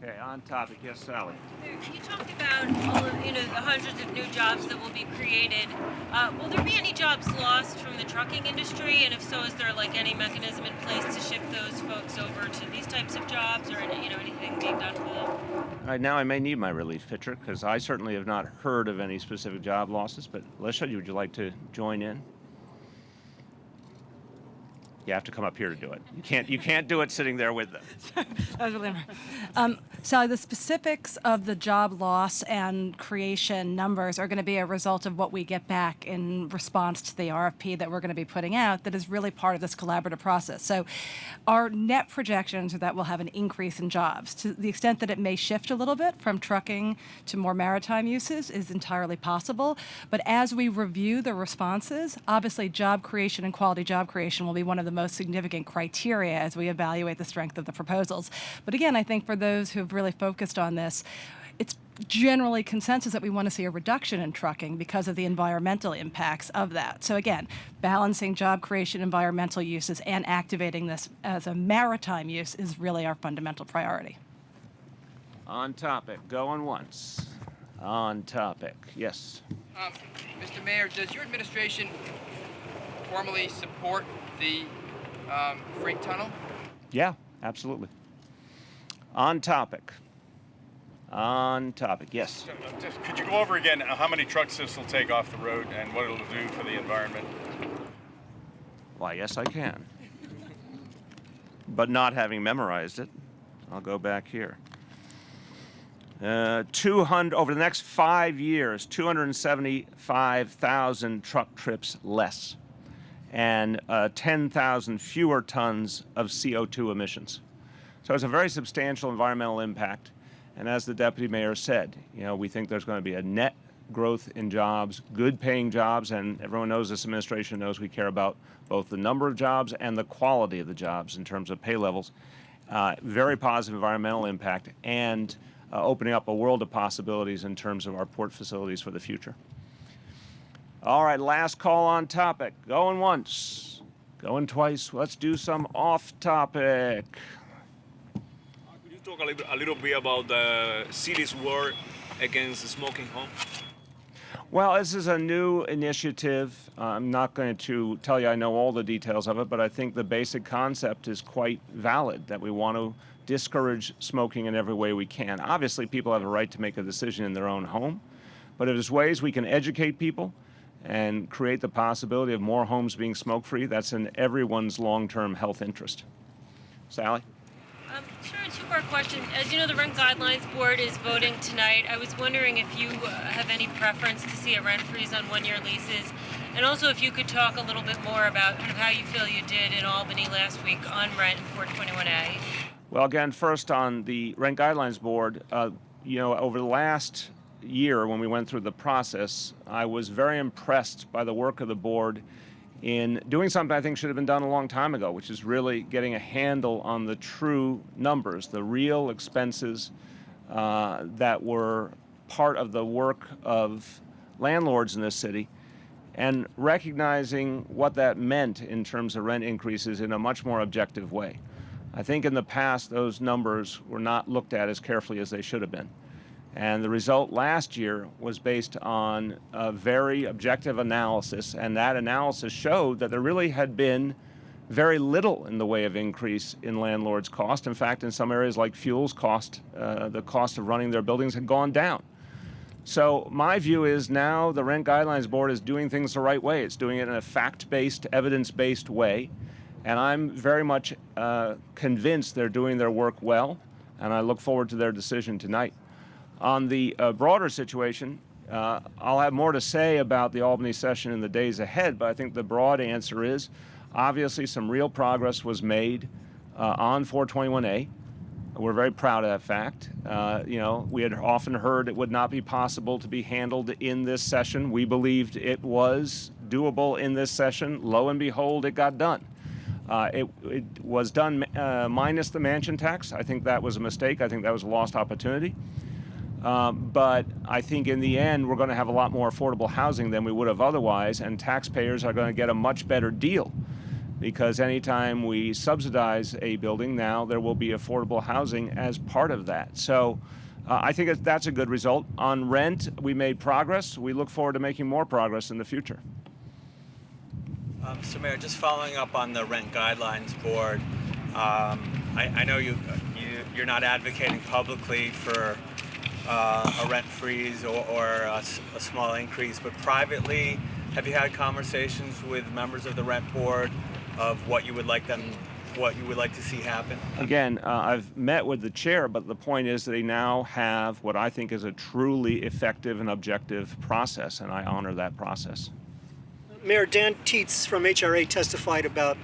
Okay, on topic. Yes, Sally. You talked about all of, the hundreds of new jobs that will be created. Will there be any jobs lost from the trucking industry? And if so, is there any mechanism in place to shift those folks over to these types of jobs, or anything being done for them? All right, now I may need my relief pitcher because I certainly have not heard of any specific job losses. But Alicia, would you like to join in? You have to come up here to do it. You can't do it sitting there with them. That was really hard. So the specifics of the job loss and creation numbers are going to be a result of what we get back in response to the RFP that we're going to be putting out that is really part of this collaborative process. So our net projections are that we'll have an increase in jobs. To the extent that it may shift a little bit from trucking to more maritime uses is entirely possible. But as we review the responses, obviously job creation and quality job creation will be one of the most significant criteria as we evaluate the strength of the proposals. But again, I think for those who've really focused on this, it's generally consensus that we want to see a reduction in trucking because of the environmental impacts of that. So again, balancing job creation, environmental uses, and activating this as a maritime use is really our fundamental priority. On topic. Going once. On topic. Yes. Mr. Mayor, does your administration formally support the freight tunnel? Yeah, absolutely. On topic. On topic. Yes. Could you go over again how many trucks this will take off the road and what it'll do for the environment? Why, yes, I can. But not having memorized it, I'll go back here. 200 over the next 5 years, 275,000 truck trips less, and 10,000 fewer tons of CO2 emissions. So it's a very substantial environmental impact. And as the deputy mayor said, we think there's going to be a net growth in jobs, good paying jobs, and everyone knows, this administration knows, we care about both the number of jobs and the quality of the jobs in terms of pay levels. Very positive environmental impact, and opening up a world of possibilities in terms of our port facilities for the future. All right, last call on topic. Going once, going twice. Let's do some off topic. Could you talk a little bit about the city's war against smoking home? Well, this is a new initiative. I'm not going to tell you I know all the details of it, but I think the basic concept is quite valid, that we want to discourage smoking in every way we can. Obviously, people have a right to make a decision in their own home, but if there's ways we can educate people and create the possibility of more homes being smoke-free, that's in everyone's long-term health interest. Sally? Sure, a two-part question. As you know, the Rent Guidelines Board is voting tonight. I was wondering if you have any preference to see a rent freeze on one-year leases, and also if you could talk a little bit more about kind of how you feel you did in Albany last week on rent in 421A. Well, again, first on the Rent Guidelines Board, over the last year when we went through the process, I was very impressed by the work of the board in doing something I think should have been done a long time ago, which is really getting a handle on the true numbers, the real expenses that were part of the work of landlords in this city, and recognizing what that meant in terms of rent increases in a much more objective way. I think in the past those numbers were not looked at as carefully as they should have been. And the result last year was based on a very objective analysis, and that analysis showed that there really had been very little in the way of increase in landlords' cost. In fact, in some areas like fuels cost, the cost of running their buildings had gone down. So my view is now the Rent Guidelines Board is doing things the right way. It's doing it in a fact-based, evidence-based way. And I'm very much convinced they're doing their work well, and I look forward to their decision tonight. On the broader situation, I'll have more to say about the Albany session in the days ahead, but I think the broad answer is obviously some real progress was made on 421A. We're very proud of that fact. We had often heard it would not be possible to be handled in this session. We believed it was doable in this session. Lo and behold, it got done. It was done minus the mansion tax. I think that was a mistake. I think that was a lost opportunity. But I think in the end, we're going to have a lot more affordable housing than we would have otherwise, and taxpayers are going to get a much better deal, because anytime we subsidize a building now, there will be affordable housing as part of that. So I think that's a good result. On rent, we made progress. We look forward to making more progress in the future. So, Mayor, just following up on the Rent Guidelines Board, I know you're not advocating publicly for a rent freeze or a small increase, but privately, have you had conversations with members of the Rent Board of what you would like to see happen? Again, I've met with the chair, but the point is they now have what I think is a truly effective and objective process, and I honor that process. Mayor, Dan Tietz from HRA testified about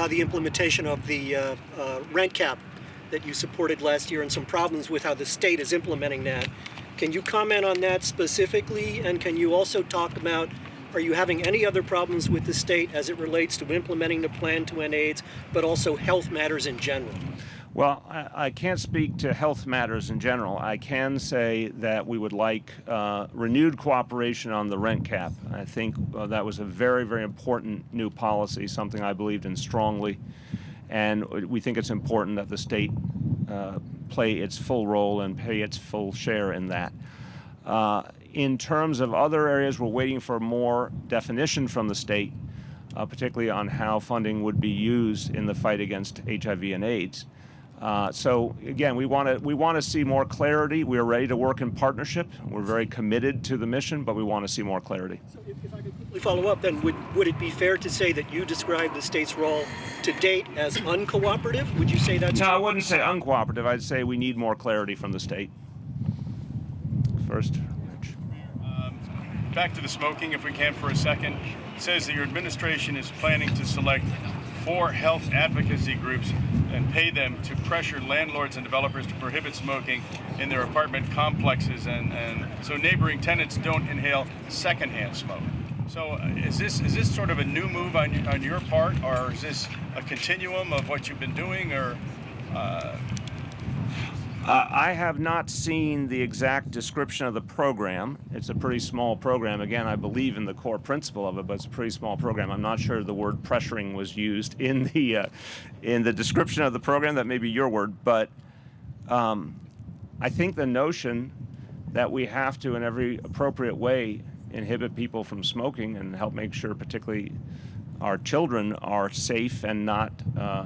the implementation of the rent cap that you supported last year and some problems with how the state is implementing that. Can you comment on that specifically? And can you also talk about, are you having any other problems with the state as it relates to implementing the plan to end AIDS, but also health matters in general? Well, I can't speak to health matters in general. I can say that we would like renewed cooperation on the rent cap. I think that was a very, very important new policy, something I believed in strongly. And we think it's important that the state play its full role and pay its full share in that. In terms of other areas, we're waiting for more definition from the state, particularly on how funding would be used in the fight against HIV and AIDS. So again, we want to see more clarity. We are ready to work in partnership. We're very committed to the mission, but we want to see more clarity. So if I could quickly follow up, then would it be fair to say that you describe the state's role to date as uncooperative? Would you say that's No, true? I wouldn't say uncooperative. I'd say we need more clarity from the state. First. Back to the smoking, if we can, for a second. It says that your administration is planning to select 4 health advocacy groups and pay them to pressure landlords and developers to prohibit smoking in their apartment complexes, and so neighboring tenants don't inhale secondhand smoke. So is this sort of a new move on your part, or is this a continuum of what you've been doing, or? I have not seen the exact description of the program. It's a pretty small program. Again, I believe in the core principle of it, but it's a pretty small program. I'm not sure the word pressuring was used in the description of the program. That may be your word, but I think the notion that we have to, in every appropriate way, inhibit people from smoking and help make sure, particularly our children, are safe and not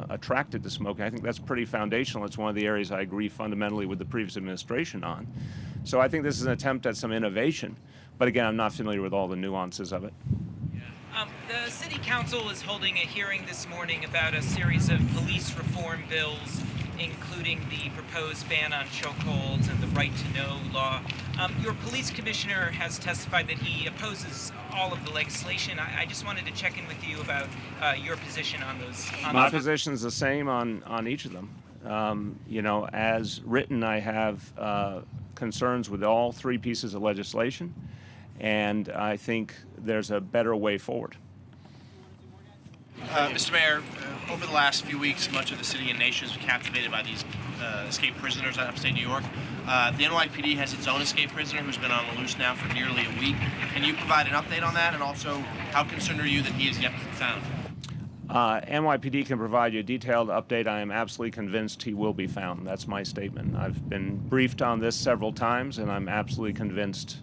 attracted to smoking. I think that's pretty foundational. It's one of the areas I agree fundamentally with the previous administration on. So I think this is an attempt at some innovation. But again, I'm not familiar with all the nuances of it. The City Council is holding a hearing this morning about a series of police reform bills, including the proposed ban on chokeholds and the right to know law. Your police commissioner has testified that he opposes all of the legislation. I just wanted to check in with you about your position on those. My position is the same on each of them. You know, as written, I have concerns with all 3 pieces of legislation, and I think there's a better way forward. Mr. Mayor, over the last few weeks, much of the city and nation has been captivated by these escaped prisoners out of upstate New York. The NYPD has its own escaped prisoner who's been on the loose now for nearly a week. Can you provide an update on that? And also, how concerned are you that he is yet to be found? NYPD can provide you a detailed update. I am absolutely convinced he will be found. That's my statement. I've been briefed on this several times, and I'm absolutely convinced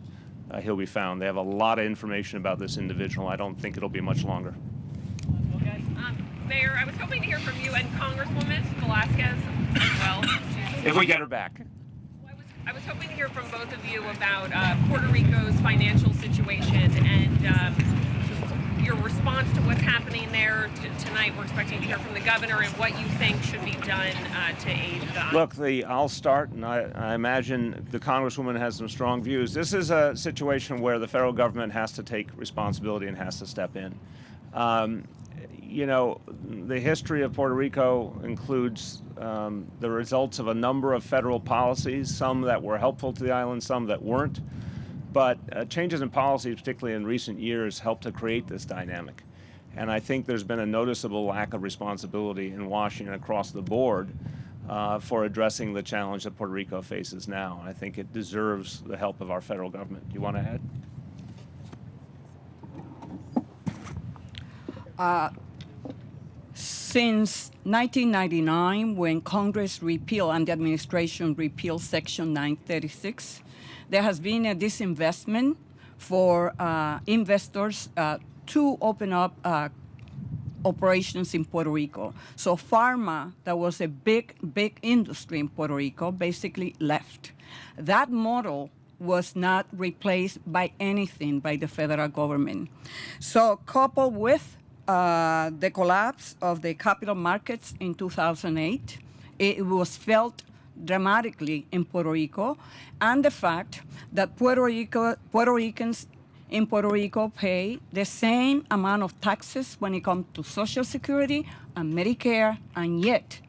he'll be found. They have a lot of information about this individual. I don't think it'll be much longer. Mayor, I was hoping to hear from you and Congresswoman Velasquez as well. If we get her back. I was hoping to hear from both of you about Puerto Rico's financial situation and your response to what's happening there. Tonight we're expecting to hear from the governor and what you think should be done to aid the... Look, I'll start, and I imagine the Congresswoman has some strong views. This is a situation where the federal government has to take responsibility and has to step in. You know, the history of Puerto Rico includes the results of a number of federal policies, some that were helpful to the island, some that weren't. But changes in policy, particularly in recent years, helped to create this dynamic. And I think there's been a noticeable lack of responsibility in Washington across the board for addressing the challenge that Puerto Rico faces now. I think it deserves the help of our federal government. Do you want to add? Since 1999, when Congress repealed and the administration repealed Section 936, there has been a disinvestment for investors to open up operations in Puerto Rico. So pharma, that was a big industry in Puerto Rico, basically left. That model was not replaced by anything by the federal government. So coupled with the collapse of the capital markets in 2008, it was felt dramatically in Puerto Rico, and the fact that Puerto Ricans in Puerto Rico pay the same amount of taxes when it comes to Social Security and Medicare, and yet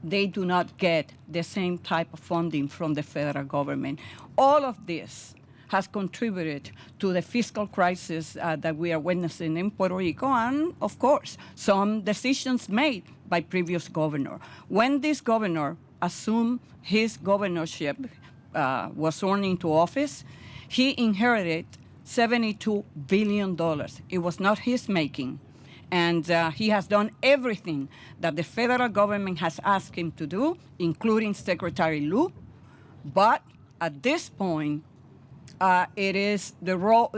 they do not get the same type of funding from the federal government. All of this has contributed to the fiscal crisis that we are witnessing in Puerto Rico, and of course, some decisions made by previous governor. When this governor assumed his governorship, was sworn into office, he inherited $72 billion. It was not his making. And he has done everything that the federal government has asked him to do, including Secretary Lou. But at this point, it is the role.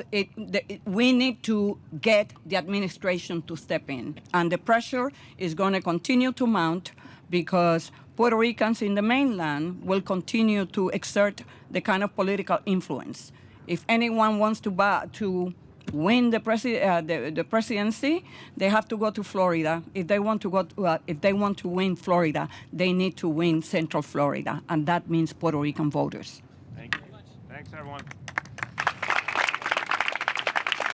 We need to get the administration to step in, and the pressure is going to continue to mount because Puerto Ricans in the mainland will continue to exert the kind of political influence. If anyone wants to win the presidency, they have to go to Florida. If they want to win Florida, they need to win Central Florida, and that means Puerto Rican voters. Thank you. Thanks, everyone.